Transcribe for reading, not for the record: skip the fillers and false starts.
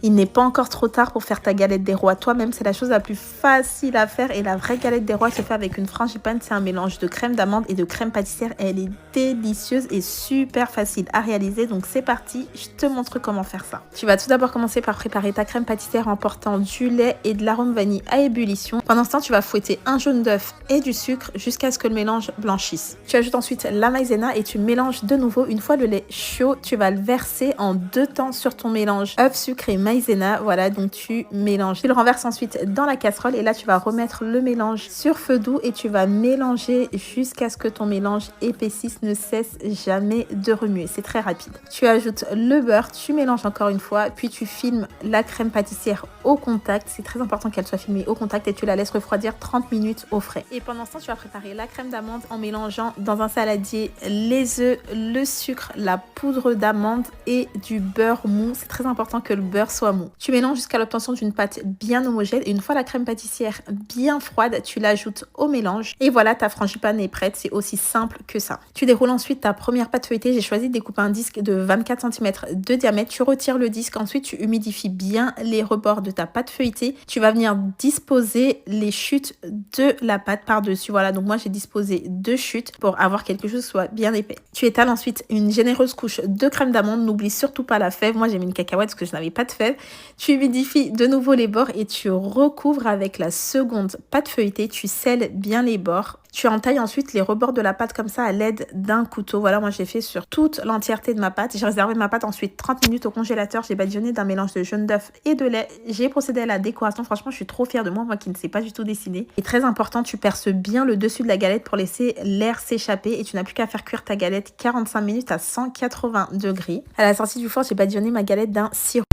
Il n'est pas encore trop tard pour faire ta galette des rois toi-même. C'est la chose la plus facile à faire et la vraie galette des rois se fait avec une frangipane. C'est un mélange de crème d'amande et de crème pâtissière. Elle est délicieuse et super facile à réaliser. Donc c'est parti, je te montre comment faire ça. Tu vas tout d'abord commencer par préparer ta crème pâtissière en portant du lait et de l'arôme vanille à ébullition. Pendant ce temps, tu vas fouetter un jaune d'œuf et du sucre jusqu'à ce que le mélange blanchisse. Tu ajoutes ensuite la maïzena et tu mélanges de nouveau. Une fois le lait chaud, tu vas le verser en 2 temps sur ton mélange œuf, sucre et maïzena. Voilà, donc tu mélanges. Tu le renverses ensuite dans la casserole et là tu vas remettre le mélange sur feu doux et tu vas mélanger jusqu'à ce que ton mélange épaississe, ne cesse jamais de remuer. C'est très rapide. Tu ajoutes le beurre, tu mélanges encore une fois, puis tu filmes la crème pâtissière au contact. C'est très important qu'elle soit filmée au contact et tu la laisses refroidir 30 minutes au frais. Et pendant ce temps, tu vas préparer la crème d'amande en mélangeant dans un saladier les œufs, le sucre, la poudre d'amande et du beurre mou. C'est très important que le beurre soit mou. Tu mélanges jusqu'à l'obtention d'une pâte bien homogène et une fois la crème pâtissière bien froide, tu l'ajoutes au mélange et voilà, ta frangipane est prête. C'est aussi simple que ça. Tu déroules ensuite ta première pâte feuilletée. J'ai choisi de découper un disque de 24 cm de diamètre. Tu retires le disque, ensuite tu humidifies bien les rebords de ta pâte feuilletée. Tu vas venir disposer les chutes de la pâte par-dessus. Voilà, donc moi j'ai disposé 2 chutes pour avoir quelque chose qui soit bien épais. Tu étales ensuite une généreuse couche de crème d'amande. N'oublie surtout pas la fève. Moi j'ai mis une cacahuète parce que je n'avais pas de fève. Tu humidifies de nouveau les bords et tu recouvres avec la seconde pâte feuilletée. Tu scelles bien les bords. Tu entailles ensuite les rebords de la pâte comme ça à l'aide d'un couteau. Voilà, moi j'ai fait sur toute l'entièreté de ma pâte. J'ai réservé ma pâte ensuite 30 minutes au congélateur. J'ai badigeonné d'un mélange de jaune d'œuf et de lait. J'ai procédé à la décoration. Franchement, je suis trop fière de moi qui ne sais pas du tout dessiner. Et très important, tu perces bien le dessus de la galette pour laisser l'air s'échapper. Et tu n'as plus qu'à faire cuire ta galette 45 minutes à 180 degrés. À la sortie du four, j'ai badigeonné ma galette d'un sirop.